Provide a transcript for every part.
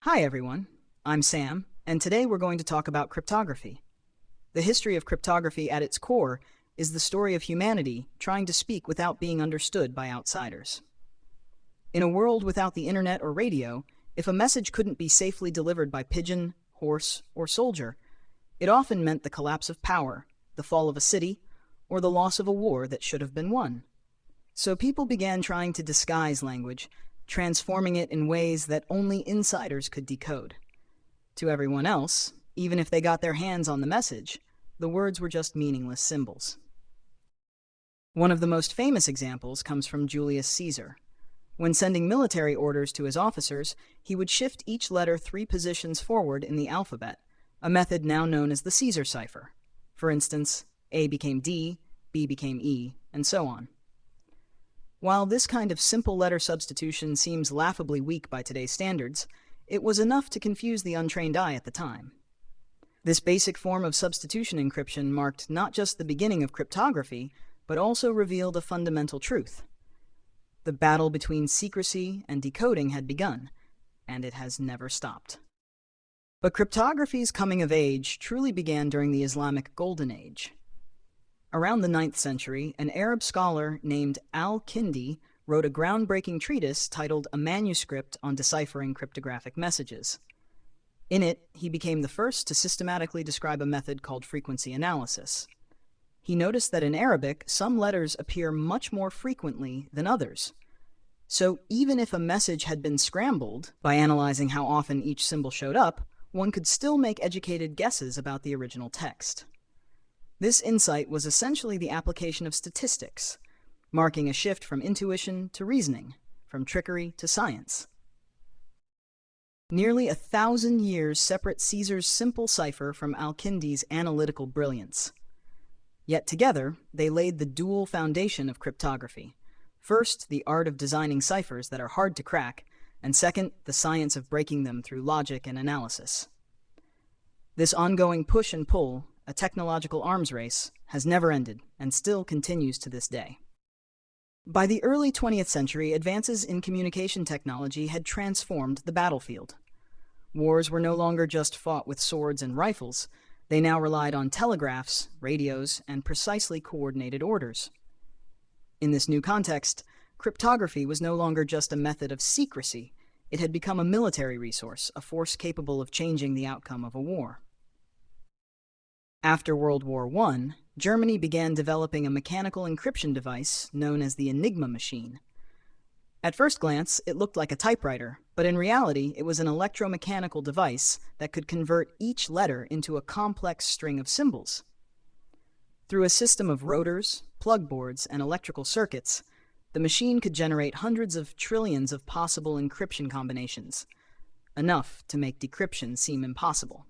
Hi everyone, I'm Sam, and today we're going to talk about cryptography. The history of cryptography at its core is the story of humanity trying to speak without being understood by outsiders. In a world without the internet or radio, if a message couldn't be safely delivered by pigeon, horse, or soldier, it often meant the collapse of power, the fall of a city, or the loss of a war that should have been won. So people began trying to disguise language, transforming it in ways that only insiders could decode. To everyone else, even if they got their hands on the message, the words were just meaningless symbols. One of the most famous examples comes from Julius Caesar. When sending military orders to his officers, he would shift each letter 3 positions forward in the alphabet, a method now known as the Caesar cipher. For instance, A became D, B became E, and so on. While this kind of simple letter substitution seems laughably weak by today's standards, it was enough to confuse the untrained eye at the time. This basic form of substitution encryption marked not just the beginning of cryptography, but also revealed a fundamental truth. The battle between secrecy and decoding had begun, and it has never stopped. But cryptography's coming of age truly began during the Islamic Golden Age. Around the 9th century, an Arab scholar named Al-Kindi wrote a groundbreaking treatise titled A Manuscript on Deciphering Cryptographic Messages. In it, he became the first to systematically describe a method called frequency analysis. He noticed that in Arabic, some letters appear much more frequently than others. So even if a message had been scrambled, by analyzing how often each symbol showed up, one could still make educated guesses about the original text. This insight was essentially the application of statistics, marking a shift from intuition to reasoning, from trickery to science. Nearly 1,000 years separate Caesar's simple cipher from Al-Kindi's analytical brilliance. Yet together, they laid the dual foundation of cryptography. First, the art of designing ciphers that are hard to crack, and second, the science of breaking them through logic and analysis. This ongoing push and pull, a technological arms race, has never ended and still continues to this day. By the early 20th century, advances in communication technology had transformed the battlefield. Wars were no longer just fought with swords and rifles. They now relied on telegraphs, radios, and precisely coordinated orders. In this new context, cryptography was no longer just a method of secrecy. It had become a military resource, a force capable of changing the outcome of a war. After World War I, Germany began developing a mechanical encryption device known as the Enigma machine. At first glance, it looked like a typewriter, but in reality, it was an electromechanical device that could convert each letter into a complex string of symbols. Through a system of rotors, plug boards, and electrical circuits, the machine could generate hundreds of trillions of possible encryption combinations, enough to make decryption seem impossible.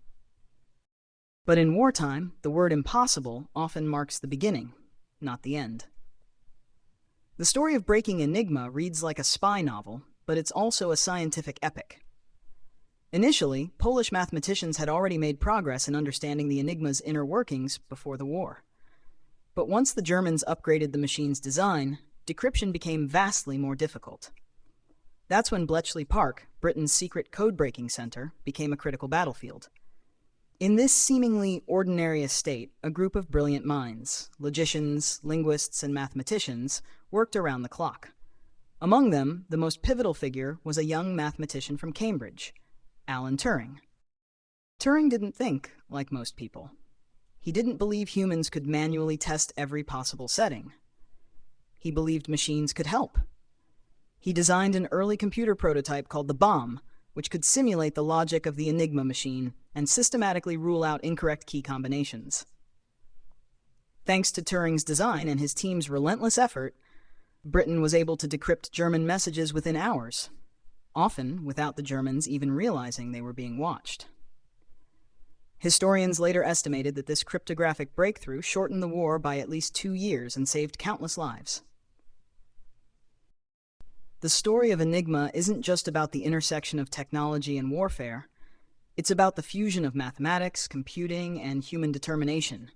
But in wartime, the word impossible often marks the beginning, not the end. The story of breaking Enigma reads like a spy novel, but it's also a scientific epic. Initially, Polish mathematicians had already made progress in understanding the Enigma's inner workings before the war. But once the Germans upgraded the machine's design, decryption became vastly more difficult. That's when Bletchley Park, Britain's secret code-breaking center, became a critical battlefield. In this seemingly ordinary estate, a group of brilliant minds, logicians, linguists, and mathematicians, worked around the clock. Among them, the most pivotal figure was a young mathematician from Cambridge, Alan Turing. Turing didn't think like most people. He didn't believe humans could manually test every possible setting. He believed machines could help. He designed an early computer prototype called the Bombe, which could simulate the logic of the Enigma machine and systematically rule out incorrect key combinations. Thanks to Turing's design and his team's relentless effort, Britain was able to decrypt German messages within hours, often without the Germans even realizing they were being watched. Historians later estimated that this cryptographic breakthrough shortened the war by at least 2 years and saved countless lives. The story of Enigma isn't just about the intersection of technology and warfare. It's about the fusion of mathematics, computing, and human determination.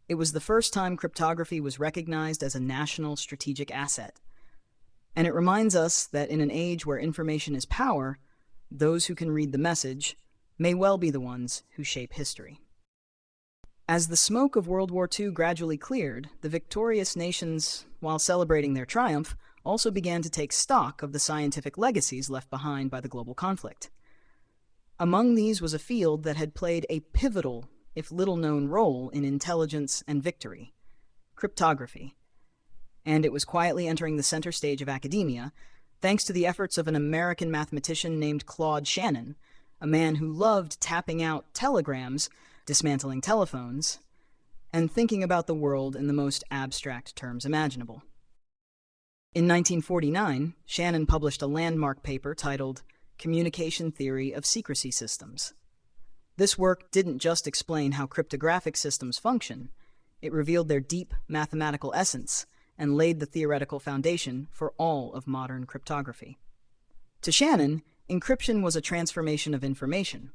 It was the first time cryptography was recognized as a national strategic asset. And it reminds us that in an age where information is power, those who can read the message may well be the ones who shape history. As the smoke of World War II gradually cleared, the victorious nations, while celebrating their triumph, also began to take stock of the scientific legacies left behind by the global conflict. Among these was a field that had played a pivotal, if little-known, role in intelligence and victory: cryptography. And it was quietly entering the center stage of academia, thanks to the efforts of an American mathematician named Claude Shannon, a man who loved tapping out telegrams, dismantling telephones, and thinking about the world in the most abstract terms imaginable. In 1949, Shannon published a landmark paper titled Communication Theory of Secrecy Systems. This work didn't just explain how cryptographic systems function, it revealed their deep mathematical essence and laid the theoretical foundation for all of modern cryptography. To Shannon, encryption was a transformation of information.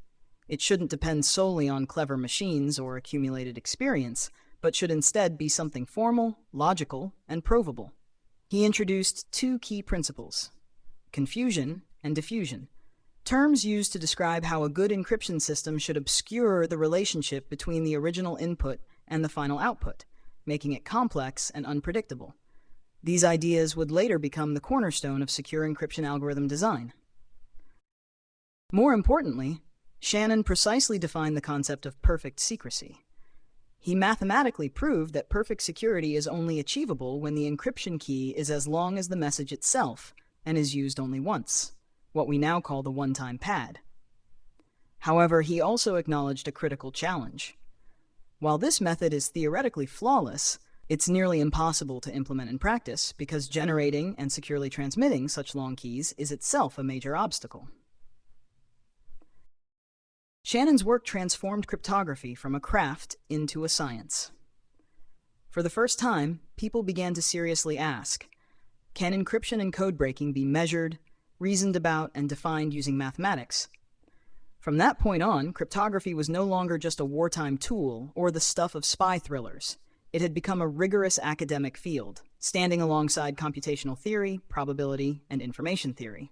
It shouldn't depend solely on clever machines or accumulated experience, but should instead be something formal, logical, and provable. He introduced two key principles: confusion and diffusion, terms used to describe how a good encryption system should obscure the relationship between the original input and the final output, making it complex and unpredictable. These ideas would later become the cornerstone of secure encryption algorithm design. More importantly, Shannon precisely defined the concept of perfect secrecy. He mathematically proved that perfect security is only achievable when the encryption key is as long as the message itself and is used only once, what we now call the one-time pad. However, he also acknowledged a critical challenge. While this method is theoretically flawless, it's nearly impossible to implement in practice because generating and securely transmitting such long keys is itself a major obstacle. Shannon's work transformed cryptography from a craft into a science. For the first time, people began to seriously ask, can encryption and code-breaking be measured, reasoned about, and defined using mathematics? From that point on, cryptography was no longer just a wartime tool or the stuff of spy thrillers. It had become a rigorous academic field, standing alongside computational theory, probability, and information theory.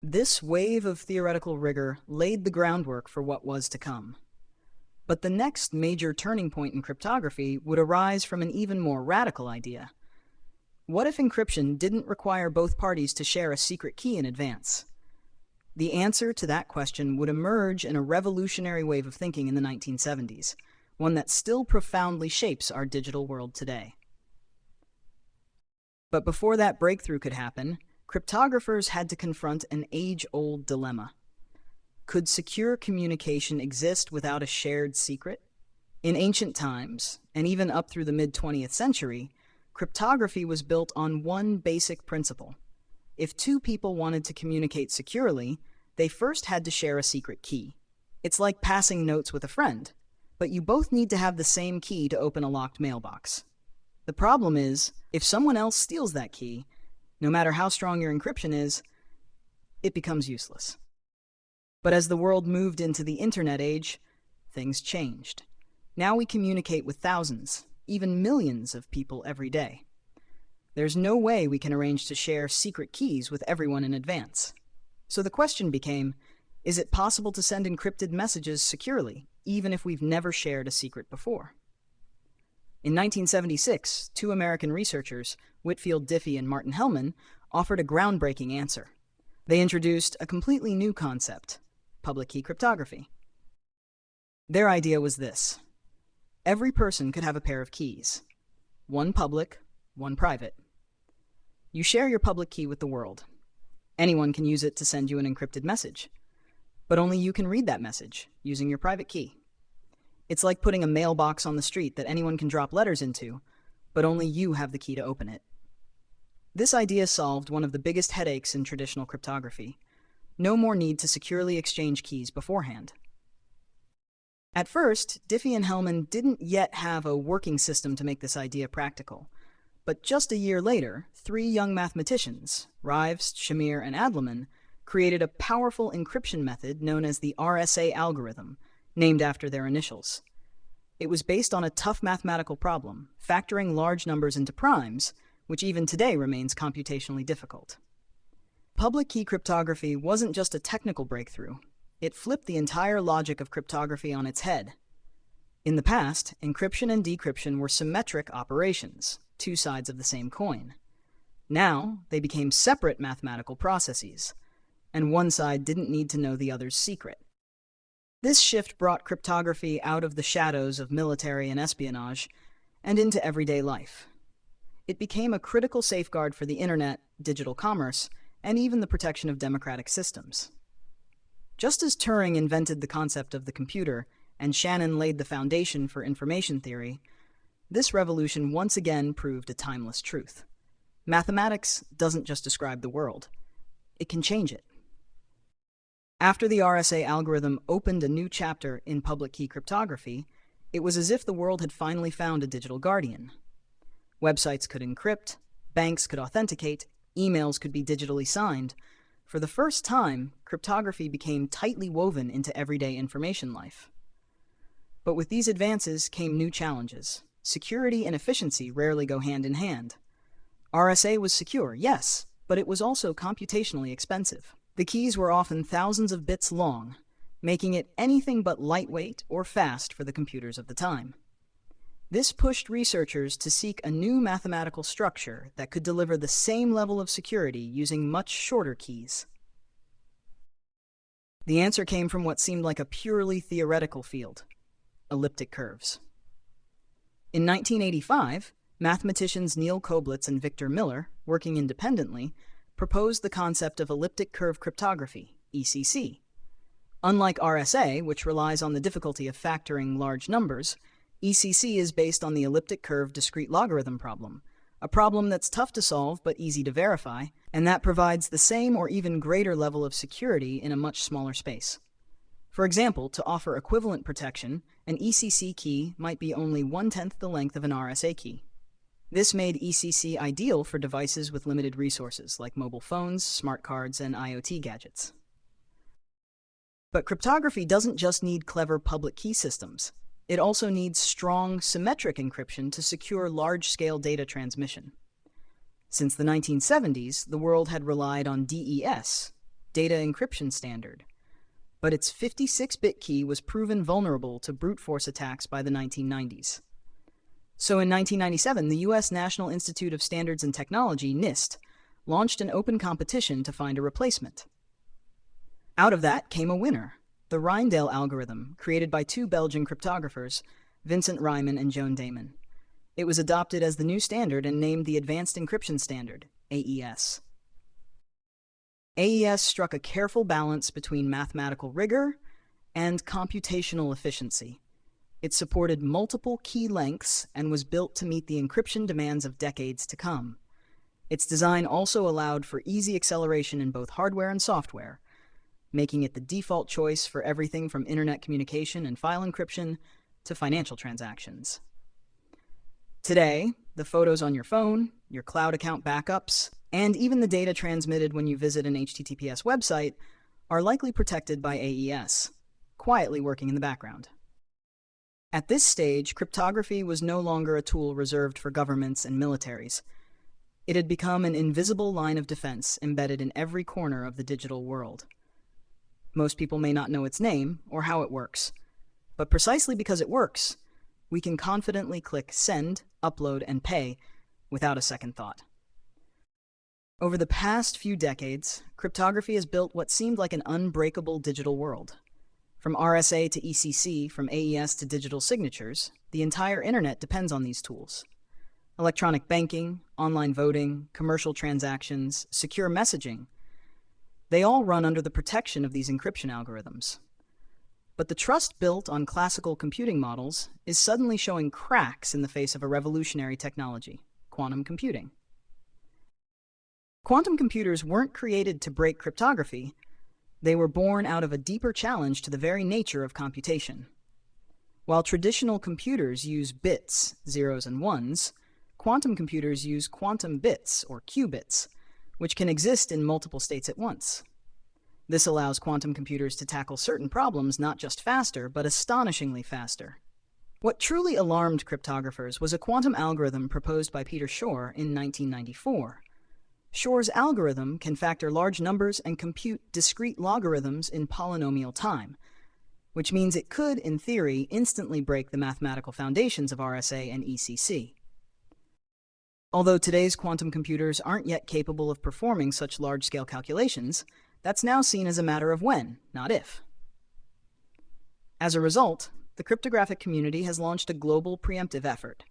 This wave of theoretical rigor laid the groundwork for what was to come. But the next major turning point in cryptography would arise from an even more radical idea. What if encryption didn't require both parties to share a secret key in advance? The answer to that question would emerge in a revolutionary wave of thinking in the 1970s, one that still profoundly shapes our digital world today. But before that breakthrough could happen, cryptographers had to confront an age-old dilemma. Could secure communication exist without a shared secret? In ancient times, and even up through the mid-20th century, cryptography was built on one basic principle. If two people wanted to communicate securely, they first had to share a secret key. It's like passing notes with a friend, but you both need to have the same key to open a locked mailbox. The problem is, if someone else steals that key, no matter how strong your encryption is, it becomes useless. But as the world moved into the internet age, things changed. Now we communicate with thousands, even millions of people every day. There's no way we can arrange to share secret keys with everyone in advance. So the question became, is it possible to send encrypted messages securely, even if we've never shared a secret before? In 1976, two American researchers, Whitfield Diffie and Martin Hellman, offered a groundbreaking answer. They introduced a completely new concept: public key cryptography. Their idea was this: every person could have a pair of keys, one public, one private. You share your public key with the world. Anyone can use it to send you an encrypted message, but only you can read that message using your private key. It's like putting a mailbox on the street that anyone can drop letters into, but only you have the key to open it. This idea solved one of the biggest headaches in traditional cryptography: no more need to securely exchange keys beforehand. At first, Diffie and Hellman didn't yet have a working system to make this idea practical. But just a year later, three young mathematicians, Rives, Shamir, and Adleman, created a powerful encryption method known as the RSA algorithm, named after their initials. It was based on a tough mathematical problem, factoring large numbers into primes, which even today remains computationally difficult. public key cryptography wasn't just a technical breakthrough. It flipped the entire logic of cryptography on its head. In the past, encryption and decryption were symmetric operations, two sides of the same coin. Now, they became separate mathematical processes, and one side didn't need to know the other's secret. This shift brought cryptography out of the shadows of military and espionage and into everyday life. It became a critical safeguard for the internet, digital commerce, and even the protection of democratic systems. Just as Turing invented the concept of the computer and Shannon laid the foundation for information theory, this revolution once again proved a timeless truth. Mathematics doesn't just describe the world, it can change it. After the RSA algorithm opened a new chapter in public key cryptography, it was as if the world had finally found a digital guardian. Websites could encrypt, banks could authenticate, emails could be digitally signed. For the first time, cryptography became tightly woven into everyday information life. But with these advances came new challenges. Security and efficiency rarely go hand in hand. RSA was secure, yes, but it was also computationally expensive. The keys were often thousands of bits long, making it anything but lightweight or fast for the computers of the time. This pushed researchers to seek a new mathematical structure that could deliver the same level of security using much shorter keys. The answer came from what seemed like a purely theoretical field: elliptic curves. In 1985, mathematicians Neil Koblitz and Victor Miller, working independently, proposed the concept of elliptic curve cryptography, ECC. Unlike RSA, which relies on the difficulty of factoring large numbers, ECC is based on the elliptic curve discrete logarithm problem, a problem that's tough to solve but easy to verify, and that provides the same or even greater level of security in a much smaller space. For example, to offer equivalent protection, an ECC key might be only 1/10 the length of an RSA key. This made ECC ideal for devices with limited resources, like mobile phones, smart cards, and IoT gadgets. But cryptography doesn't just need clever public key systems. It also needs strong, symmetric encryption to secure large-scale data transmission. Since the 1970s, the world had relied on DES, Data Encryption Standard, but its 56-bit key was proven vulnerable to brute force attacks by the 1990s. So in 1997, the U.S. National Institute of Standards and Technology, NIST, launched an open competition to find a replacement. Out of that came a winner: the Rijndael algorithm, created by two Belgian cryptographers, Vincent Rijman and Joan Damon. It was adopted as the new standard and named the Advanced Encryption Standard, AES. AES struck a careful balance between mathematical rigor and computational efficiency. It supported multiple key lengths and was built to meet the encryption demands of decades to come. Its design also allowed for easy acceleration in both hardware and software, making it the default choice for everything from internet communication and file encryption to financial transactions. Today, the photos on your phone, your cloud account backups, and even the data transmitted when you visit an HTTPS website are likely protected by AES, quietly working in the background. At this stage, cryptography was no longer a tool reserved for governments and militaries. It had become an invisible line of defense embedded in every corner of the digital world. Most people may not know its name or how it works, but precisely because it works, we can confidently click send, upload, and pay without a second thought. Over the past few decades, cryptography has built what seemed like an unbreakable digital world. From RSA to ECC, from AES to digital signatures, the entire internet depends on these tools. Electronic banking, online voting, commercial transactions, secure messaging, they all run under the protection of these encryption algorithms. But the trust built on classical computing models is suddenly showing cracks in the face of a revolutionary technology: quantum computing. Quantum computers weren't created to break cryptography. They were born out of a deeper challenge to the very nature of computation. While traditional computers use bits, zeros and ones, quantum computers use quantum bits, or qubits, which can exist in multiple states at once. This allows quantum computers to tackle certain problems not just faster, but astonishingly faster. What truly alarmed cryptographers was a quantum algorithm proposed by Peter Shor in 1994. Shor's algorithm can factor large numbers and compute discrete logarithms in polynomial time, which means it could, in theory, instantly break the mathematical foundations of RSA and ECC. Although today's quantum computers aren't yet capable of performing such large-scale calculations, that's now seen as a matter of when, not if. As a result, the cryptographic community has launched a global preemptive effort.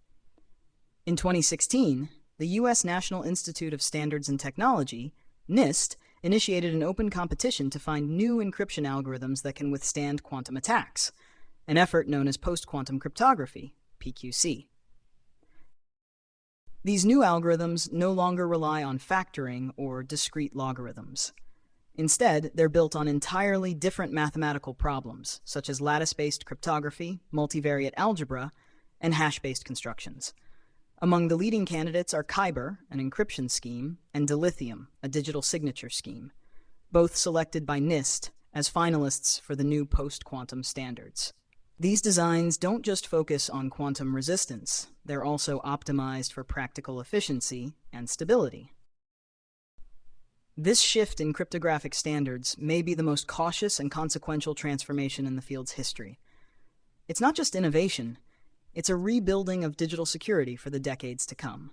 In 2016, the U.S. National Institute of Standards and Technology, NIST, initiated an open competition to find new encryption algorithms that can withstand quantum attacks, an effort known as post-quantum cryptography, PQC. These new algorithms no longer rely on factoring or discrete logarithms. Instead, they're built on entirely different mathematical problems, such as lattice-based cryptography, multivariate algebra, and hash-based constructions. Among the leading candidates are Cipher, an encryption scheme, and dilithium, a digital signature scheme, both selected by NIST as finalists for the new post-quantum standards. These designs don't just focus on quantum resistance, they're also optimized for practical efficiency and stability. This shift in cryptographic standards may be the most cautious and consequential transformation in the field's history. It's not just innovation, it's a rebuilding of digital security for the decades to come.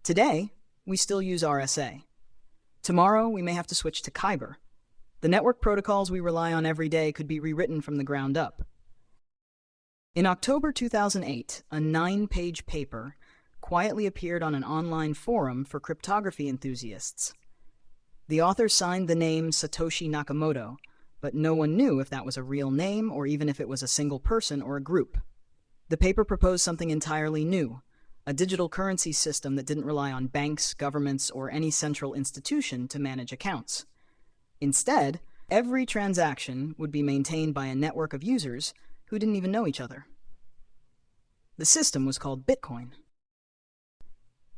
Today, we still use RSA. Tomorrow, we may have to switch to Cipher. The network protocols we rely on every day could be rewritten from the ground up. In October 2008, a 9-page paper quietly appeared on an online forum for cryptography enthusiasts. The author signed the name Satoshi Nakamoto, but no one knew if that was a real name or even if it was a single person or a group. The paper proposed something entirely new, a digital currency system that didn't rely on banks, governments, or any central institution to manage accounts. Instead, every transaction would be maintained by a network of users who didn't even know each other. The system was called Bitcoin.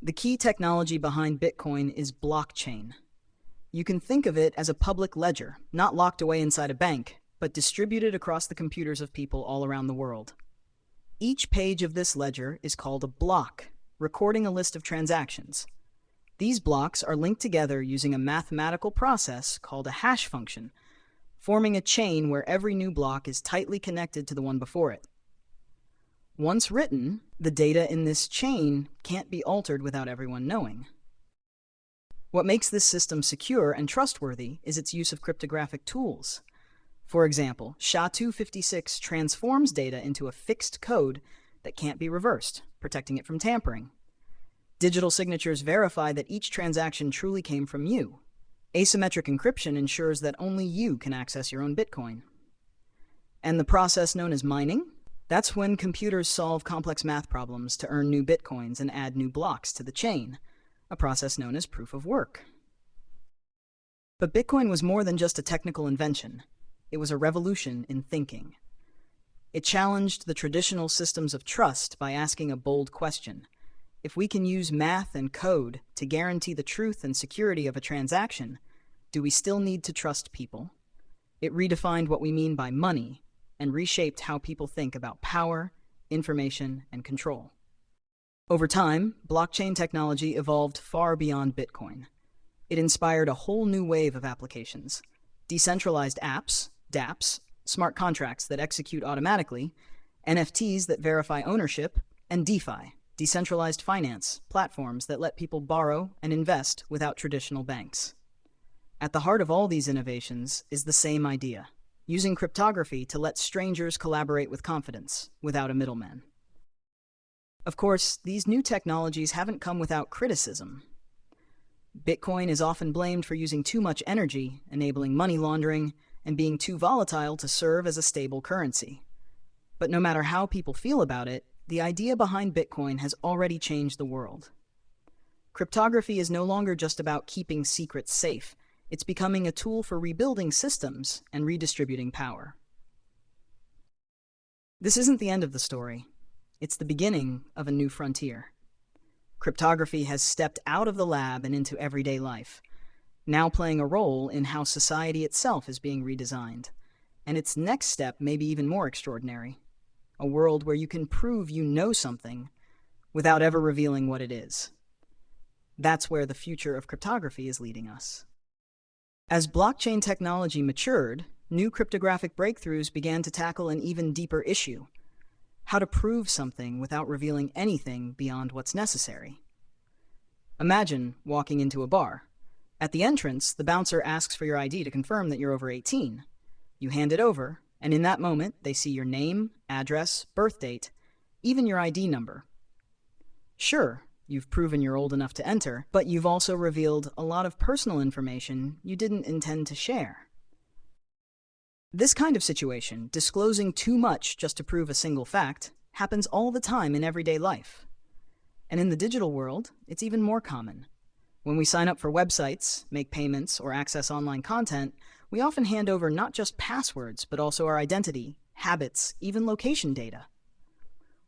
The key technology behind Bitcoin is blockchain. You can think of it as a public ledger, not locked away inside a bank, but distributed across the computers of people all around the world. Each page of this ledger is called a block, recording a list of transactions. These blocks are linked together using a mathematical process called a hash function, forming a chain where every new block is tightly connected to the one before it. Once written, the data in this chain can't be altered without everyone knowing. What makes this system secure and trustworthy is its use of cryptographic tools. For example, SHA-256 transforms data into a fixed code that can't be reversed, protecting it from tampering. Digital signatures verify that each transaction truly came from you. Asymmetric encryption ensures that only you can access your own Bitcoin. And the process known as mining? That's when computers solve complex math problems to earn new Bitcoins and add new blocks to the chain, a process known as proof of work. But Bitcoin was more than just a technical invention. It was a revolution in thinking. It challenged the traditional systems of trust by asking a bold question. If we can use math and code to guarantee the truth and security of a transaction, do we still need to trust people? It redefined what we mean by money and reshaped how people think about power, information, and control. Over time, blockchain technology evolved far beyond Bitcoin. It inspired a whole new wave of applications. Decentralized apps, dApps, smart contracts that execute automatically, NFTs that verify ownership, and DeFi, decentralized finance, platforms that let people borrow and invest without traditional banks. At the heart of all these innovations is the same idea, using cryptography to let strangers collaborate with confidence, without a middleman. Of course, these new technologies haven't come without criticism. Bitcoin is often blamed for using too much energy, enabling money laundering, and being too volatile to serve as a stable currency. But no matter how people feel about it, the idea behind Bitcoin has already changed the world. Cryptography is no longer just about keeping secrets safe. It's becoming a tool for rebuilding systems and redistributing power. This isn't the end of the story. It's the beginning of a new frontier. Cryptography has stepped out of the lab and into everyday life, now playing a role in how society itself is being redesigned. And its next step may be even more extraordinary. A world where you can prove you know something without ever revealing what it is. That's where the future of cryptography is leading us. As blockchain technology matured, new cryptographic breakthroughs began to tackle an even deeper issue: how to prove something without revealing anything beyond what's necessary. Imagine walking into a bar. At the entrance, the bouncer asks for your ID to confirm that you're over 18. You hand it over, and in that moment, they see your name, address, birth date, even your ID number. Sure, you've proven you're old enough to enter, but you've also revealed a lot of personal information you didn't intend to share. This kind of situation, disclosing too much just to prove a single fact, happens all the time in everyday life. And in the digital world, it's even more common. When we sign up for websites, make payments, or access online content, we often hand over not just passwords, but also our identity, habits, even location data.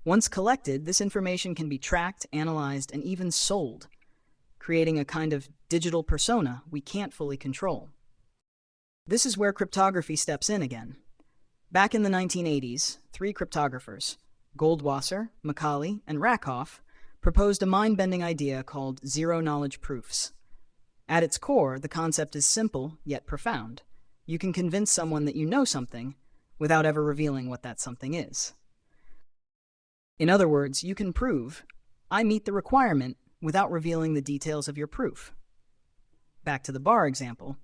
Once collected, this information can be tracked, analyzed, and even sold, creating a kind of digital persona we can't fully control. This is where cryptography steps in again. Back in the 1980s, 3 cryptographers, Goldwasser, Macaulay, and Rakoff, proposed a mind-bending idea called zero-knowledge proofs. At its core, the concept is simple yet profound. You can convince someone that you know something without ever revealing what that something is. In other words, you can prove, I meet the requirement, without revealing the details of your proof. Back to the bar example,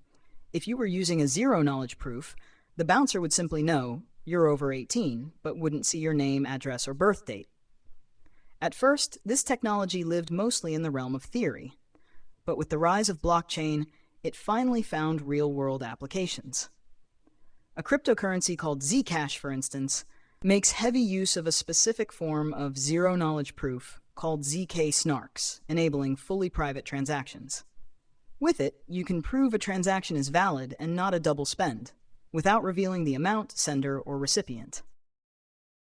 if you were using a zero-knowledge proof, the bouncer would simply know you're over 18, but wouldn't see your name, address, or birth date. At first, this technology lived mostly in the realm of theory, but with the rise of blockchain, it finally found real-world applications. A cryptocurrency called Zcash, for instance, makes heavy use of a specific form of zero-knowledge proof called ZK snarks, enabling fully private transactions. With it, you can prove a transaction is valid and not a double spend, without revealing the amount, sender, or recipient.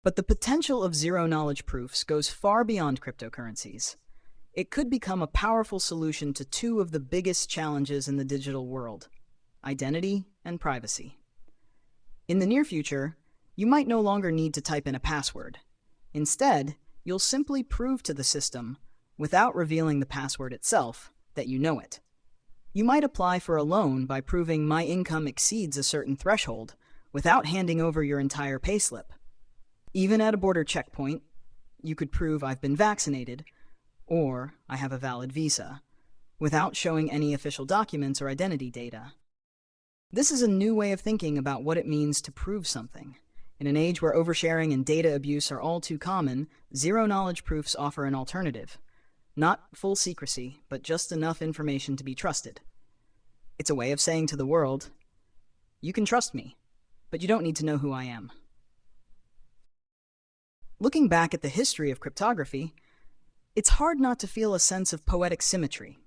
But the potential of zero-knowledge proofs goes far beyond cryptocurrencies. It could become a powerful solution to 2 of the biggest challenges in the digital world: identity and privacy. In the near future, you might no longer need to type in a password. Instead, you'll simply prove to the system, without revealing the password itself, that you know it. You might apply for a loan by proving my income exceeds a certain threshold, without handing over your entire payslip. Even at a border checkpoint, you could prove I've been vaccinated, or I have a valid visa, without showing any official documents or identity data. This is a new way of thinking about what it means to prove something. In an age where oversharing and data abuse are all too common, zero-knowledge proofs offer an alternative. Not full secrecy, but just enough information to be trusted. It's a way of saying to the world, you can trust me, but you don't need to know who I am. Looking back at the history of cryptography, it's hard not to feel a sense of poetic symmetry.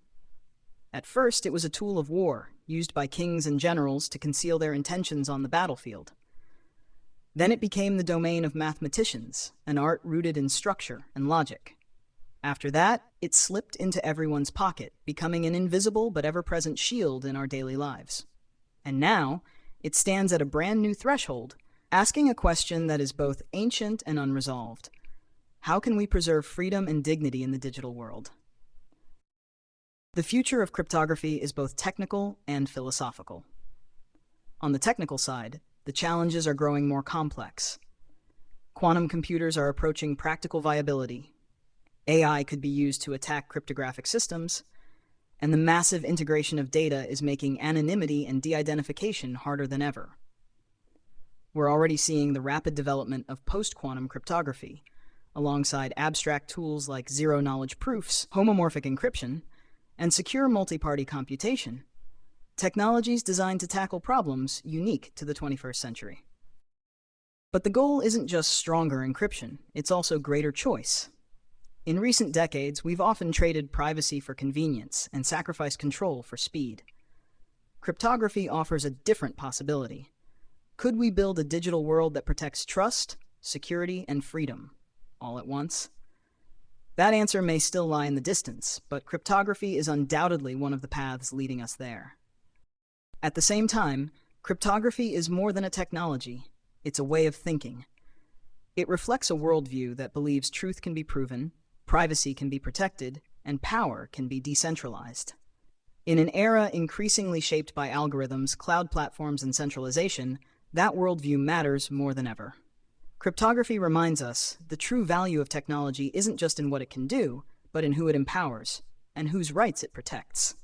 At first, it was a tool of war, used by kings and generals to conceal their intentions on the battlefield. Then it became the domain of mathematicians, an art rooted in structure and logic. After that, it slipped into everyone's pocket, becoming an invisible but ever-present shield in our daily lives. And now, it stands at a brand new threshold, asking a question that is both ancient and unresolved. How can we preserve freedom and dignity in the digital world? The future of cryptography is both technical and philosophical. On the technical side, the challenges are growing more complex. Quantum computers are approaching practical viability. AI could be used to attack cryptographic systems, and the massive integration of data is making anonymity and de-identification harder than ever. We're already seeing the rapid development of post-quantum cryptography, alongside abstract tools like zero-knowledge proofs, homomorphic encryption, and secure multi-party computation, technologies designed to tackle problems unique to the 21st century. But the goal isn't just stronger encryption, it's also greater choice. In recent decades, we've often traded privacy for convenience and sacrificed control for speed. Cryptography offers a different possibility. Could we build a digital world that protects trust, security, and freedom, all at once? That answer may still lie in the distance, but cryptography is undoubtedly one of the paths leading us there. At the same time, cryptography is more than a technology. It's a way of thinking. It reflects a worldview that believes truth can be proven, privacy can be protected, and power can be decentralized. In an era increasingly shaped by algorithms, cloud platforms, and centralization, that worldview matters more than ever. Cryptography reminds us the true value of technology isn't just in what it can do, but in who it empowers and whose rights it protects.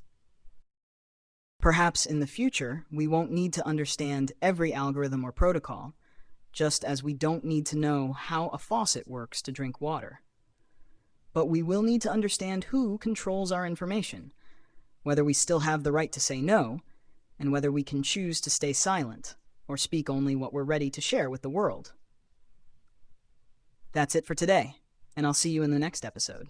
Perhaps in the future, we won't need to understand every algorithm or protocol, just as we don't need to know how a faucet works to drink water. But we will need to understand who controls our information, whether we still have the right to say no, and whether we can choose to stay silent or speak only what we're ready to share with the world. That's it for today, and I'll see you in the next episode.